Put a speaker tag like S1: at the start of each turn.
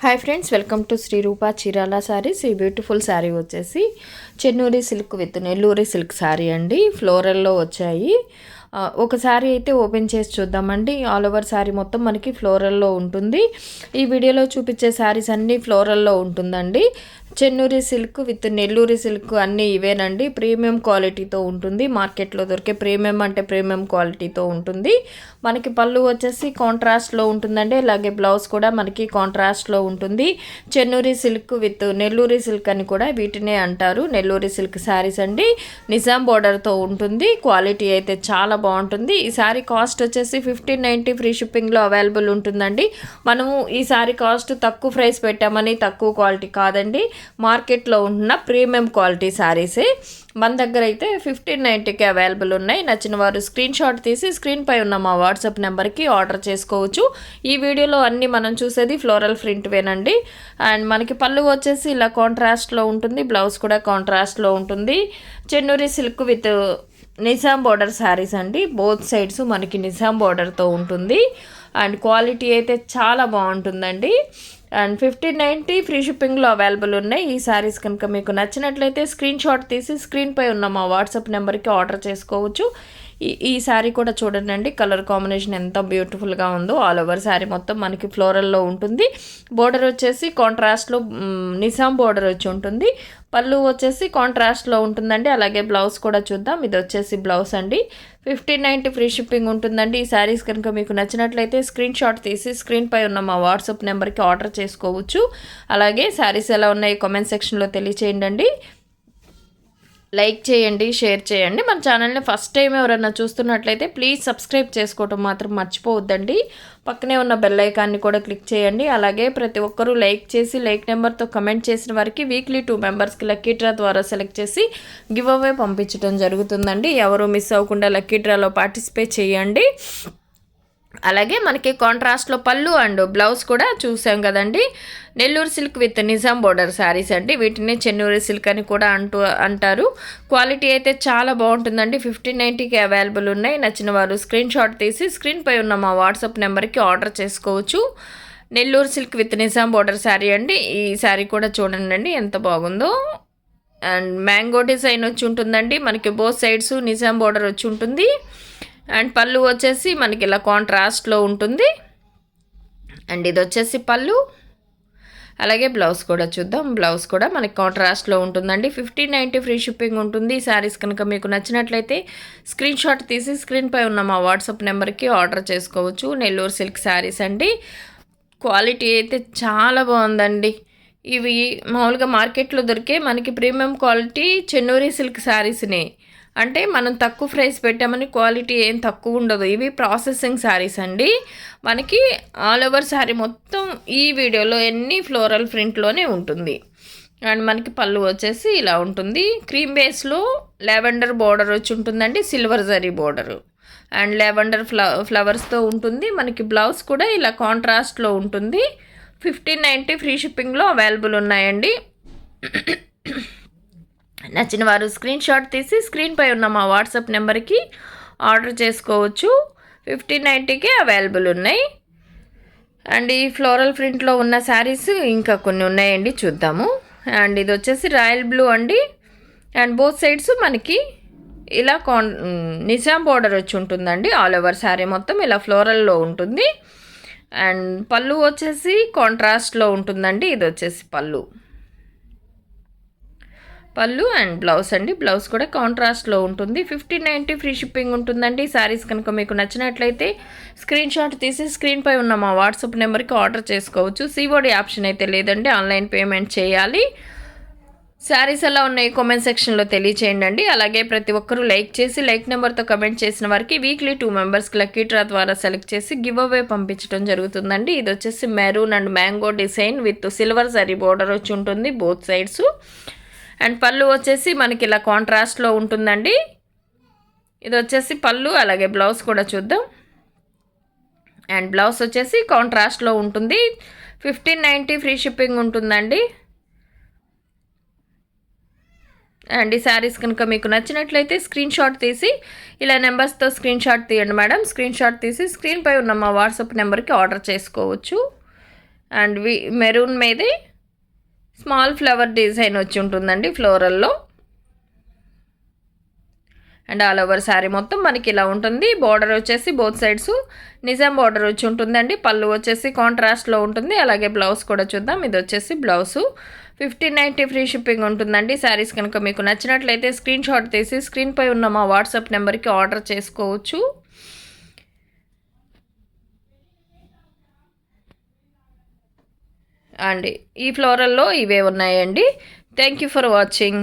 S1: Hi friends, welcome to Sri Rupa Chirala sarees. ఈ beautiful saree వచ్చేసి Chennuri silk with Nelluri silk saree అండి. ఫ్లోరల్లో వచ్చాయి. ఒక శారీ అయితే ఓపెన్ చేసి చూద్దామండి. ఆల్ ఓవర్ శారీ మొత్తం మనకి ఫ్లోరల్లో ఉంటుంది. ఈ వీడియోలో చూపించే శారీస్ అన్నీ ఫ్లోరల్లో ఉంటుందండి. Chennuri silk with Nelluri silk అన్నీ ఇవేనండి. ప్రీమియం క్వాలిటీతో ఉంటుంది. మార్కెట్లో దొరికే ప్రీమియం అంటే ప్రీమియం క్వాలిటీతో ఉంటుంది. మనకి పళ్ళు వచ్చేసి కాంట్రాస్ట్లో ఉంటుందండి. అలాగే బ్లౌజ్ కూడా మనకి కాంట్రాస్ట్లో ఉంటుంది. Chennuri silk with Nelluri silk అని కూడా వీటినే అంటారు. నెల్లూరి సిల్క్ శారీస్ అండి. నిజాం బోర్డర్తో ఉంటుంది. క్వాలిటీ అయితే చాలా బాగుంటుంది. ఈ శారీ కాస్ట్ వచ్చేసి 1590 ఫ్రీ షిప్పింగ్లో అవైలబుల్ ఉంటుందండి. మనము ఈ శారీ కాస్ట్ తక్కువ ప్రైస్ పెట్టామని తక్కువ క్వాలిటీ కాదండి. మార్కెట్లో ఉన్న ప్రీమియం క్వాలిటీ శారీసే మన దగ్గర అయితే 1590కి అవైలబుల్ ఉన్నాయి. నచ్చిన వారు స్క్రీన్ షాట్ తీసి స్క్రీన్పై ఉన్న మా వాట్సాప్ నెంబర్కి ఆర్డర్ చేసుకోవచ్చు. ఈ వీడియోలో అన్నీ మనం చూసేది ఫ్లోరల్ ప్రింట్వేనండి. అండ్ మనకి పళ్ళు వచ్చేసి ఇలా కాంట్రాస్ట్లో ఉంటుంది. బ్లౌజ్ కూడా కాంట్రాస్ట్లో ఉంటుంది. Chennuri silk with Nizam border sarees అండి. బోత్ సైడ్స్ మనకి నిజాం బోర్డర్తో ఉంటుంది. అండ్ క్వాలిటీ అయితే చాలా బాగుంటుందండి. అండ్ 1590 ఫ్రీ షిప్పింగ్లో అవైలబుల్ ఉన్నాయి. ఈ శారీస్ కనుక మీకు నచ్చినట్లయితే స్క్రీన్ షాట్ తీసి స్క్రీన్పై ఉన్న మా వాట్సాప్ నెంబర్కి ఆర్డర్ చేసుకోవచ్చు. ఈ శారీ కూడా చూడండి, కలర్ కాంబినేషన్ ఎంత బ్యూటిఫుల్గా ఉందో. ఆల్ ఓవర్ శారీ మొత్తం మనకి ఫ్లోరల్లో ఉంటుంది. బోర్డర్ వచ్చేసి కాంట్రాస్ట్లో నిజాం బోర్డర్ వచ్చి ఉంటుంది. పళ్ళు వచ్చేసి కాంట్రాస్ట్లో ఉంటుందండి. అలాగే బ్లౌజ్ కూడా చూద్దాం. ఇది వచ్చేసి బ్లౌజ్ అండి. 1590 ఫ్రీ షిప్పింగ్ ఉంటుందండి. ఈ శారీస్ కనుక మీకు నచ్చినట్లయితే స్క్రీన్ షాట్ తీసి స్క్రీన్పై ఉన్న మా వాట్సాప్ నెంబర్కి ఆర్డర్ చేసుకోవచ్చు. అలాగే శారీస్ ఎలా ఉన్నాయి కామెంట్ సెక్షన్లో తెలియచేయండి. లైక్ చేయండి, షేర్ చేయండి. మన ఛానల్ని ఫస్ట్ టైం ఎవరైనా చూస్తున్నట్లయితే ప్లీజ్ సబ్స్క్రైబ్ చేసుకోవటం మాత్రం మర్చిపోవద్దండి. పక్కనే ఉన్న బెల్ ఐకాన్ని కూడా క్లిక్ చేయండి. అలాగే ప్రతి ఒక్కరూ లైక్ చేసి లైక్ నెంబర్తో కమెంట్ చేసిన వారికి వీక్లీ 2 మెంబర్స్కి లక్కీ డ్రా ద్వారా సెలెక్ట్ చేసి గివ్ అవే పంపించడం జరుగుతుందండి. ఎవరు మిస్ అవ్వకుండా లక్కీ డ్రాలో పార్టిసిపేట్ చేయండి. అలాగే మనకి కాంట్రాస్ట్లో పళ్ళు అండ్ బ్లౌజ్ కూడా చూసాం కదండి. Nellore silk with Nizam border sarees అండి. వీటిని చెన్నూరి సిల్క్ అని కూడా అంటారు. క్వాలిటీ అయితే చాలా బాగుంటుందండి. 1590కి అవైలబుల్ ఉన్నాయి. నచ్చిన వారు స్క్రీన్ షాట్ తీసి స్క్రీన్పై ఉన్న మా వాట్సాప్ నెంబర్కి ఆర్డర్ చేసుకోవచ్చు. Nellore silk with Nizam border sari అండి. ఈ శారీ కూడా చూడండి ఎంత బాగుందో. అండ్ మ్యాంగో డిజైన్ వచ్చి ఉంటుందండి. మనకి బోత్ సైడ్స్ నిజాం బోర్డర్ వచ్చి ఉంటుంది. అండ్ పళ్ళు వచ్చేసి మనకి ఇలా కాంట్రాస్ట్లో ఉంటుంది. అండ్ ఇది వచ్చేసి పళ్ళు. అలాగే బ్లౌజ్ కూడా చూద్దాం. బ్లౌజ్ కూడా మనకి కాంట్రాస్ట్లో ఉంటుందండి. 1590 ఫ్రీ షిప్పింగ్ ఉంటుంది. ఈ శారీస్ కనుక మీకు నచ్చినట్లయితే స్క్రీన్ షాట్ తీసి స్క్రీన్పై ఉన్న మా వాట్సాప్ నెంబర్కి ఆర్డర్ చేసుకోవచ్చు. నెల్లూరు సిల్క్ శారీస్ అండి. క్వాలిటీ అయితే చాలా బాగుందండి. ఇవి మామూలుగా మార్కెట్లో దొరికే మనకి ప్రీమియం క్వాలిటీ చెన్నూరి సిల్క్ శారీస్ని, అంటే మనం తక్కువ ప్రైస్ పెట్టామని క్వాలిటీ ఏం తక్కువ ఉండదు. ఇవి ప్రాసెసింగ్ శారీస్ అండి. మనకి ఆల్ ఓవర్ శారీ మొత్తం ఈ వీడియోలో ఎన్ని ఫ్లోరల్ ప్రింట్లోనే ఉంటుంది. అండ్ మనకి పళ్ళు వచ్చేసి ఇలా ఉంటుంది. క్రీమ్ బేస్లో లెవెండర్ బోర్డర్ వచ్చి ఉంటుందండి. Silver zari border and lavender ఫ్లవర్స్తో ఉంటుంది. మనకి బ్లౌజ్ కూడా ఇలా కాంట్రాస్ట్లో ఉంటుంది. 1590 ఫ్రీ షిప్పింగ్లో అవైలబుల్ ఉన్నాయండి. నచ్చిన వారు స్క్రీన్ షాట్ తీసి స్క్రీన్పై ఉన్న మా వాట్సాప్ నెంబర్కి ఆర్డర్ చేసుకోవచ్చు. 1590కి అవైలబుల్ ఉన్నాయి. అండ్ ఈ ఫ్లోరల్ ప్రింట్లో ఉన్న శారీస్ ఇంకా కొన్ని ఉన్నాయండి, చూద్దాము. అండ్ ఇది వచ్చేసి రాయల్ బ్లూ అండి. అండ్ బోత్ సైడ్స్ మనకి ఇలా నిజాం బోర్డర్ వచ్చి ఉంటుందండి. ఆల్ ఓవర్ శారీ మొత్తం ఇలా ఫ్లోరల్లో ఉంటుంది. అండ్ పళ్ళు వచ్చేసి కాంట్రాస్ట్లో ఉంటుందండి. ఇది వచ్చేసి పళ్ళు అండ్ బ్లౌజ్ అండి. బ్లౌజ్ కూడా కాంట్రాస్ట్లో ఉంటుంది. 1590 ఫ్రీ షిప్పింగ్ ఉంటుందండి. శారీస్ కనుక మీకు నచ్చినట్లయితే స్క్రీన్ షాట్ తీసి స్క్రీన్పై ఉన్న మా వాట్సాప్ నెంబర్కి ఆర్డర్ చేసుకోవచ్చు. సిఓడి ఆప్షన్ అయితే లేదండి, ఆన్లైన్ పేమెంట్ చేయాలి. శారీస్ ఎలా ఉన్నాయి కామెంట్ సెక్షన్లో తెలియచేయండి. అలాగే ప్రతి ఒక్కరూ లైక్ చేసి లైక్ నెంబర్తో కమెంట్ చేసిన వారికి వీక్లీ 2 మెంబర్స్కి లక్కీ డ్రా ద్వారా సెలెక్ట్ చేసి గివ్ అవే పంపించడం జరుగుతుందండి. ఇది వచ్చేసి maroon and mango design with silver zari border వచ్చి ఉంటుంది బోత్ సైడ్స్. అండ్ పళ్ళు వచ్చేసి మనకి ఇలా కాంట్రాస్ట్లో ఉంటుందండి. ఇది వచ్చేసి పళ్ళు. అలాగే బ్లౌజ్ కూడా చూద్దాం. అండ్ బ్లౌజ్ వచ్చేసి కాంట్రాస్ట్లో ఉంటుంది. 1590 ఫ్రీ షిప్పింగ్ ఉంటుందండి. అండ్ ఈ శారీస్ కనుక మీకు నచ్చినట్లయితే స్క్రీన్ షాట్ తీసి ఇలా నెంబర్స్తో స్క్రీన్ షాట్ తీయండి మేడం. స్క్రీన్ షాట్ తీసి స్క్రీన్పై ఉన్న మా వాట్సాప్ నెంబర్కి ఆర్డర్ చేసుకోవచ్చు. అండ్ మెరూన్ మీదే స్మాల్ ఫ్లవర్ డిజైన్ వచ్చి ఉంటుందండి ఫ్లోరల్లో. అండ్ ఆల్ ఓవర్ శారీ మొత్తం మనకి ఇలా ఉంటుంది. బార్డర్ వచ్చేసి బోత్ సైడ్స్ నిజాం బార్డర్ వచ్చి ఉంటుందండి. పళ్ళు వచ్చేసి కాంట్రాస్ట్లో ఉంటుంది. అలాగే బ్లౌజ్ కూడా చూద్దాం. ఇది వచ్చేసి బ్లౌజు 1590 ఫ్రీ షిప్పింగ్ ఉంటుందండి. శారీస్ కనుక మీకు నచ్చినట్లయితే స్క్రీన్ షాట్ తీసి స్క్రీన్పై ఉన్న మా వాట్సాప్ నెంబర్కి ఆర్డర్ చేసుకోవచ్చు. అండ్ ఈ ఫ్లోరల్లో ఇవే ఉన్నాయండి. Thank you for watching.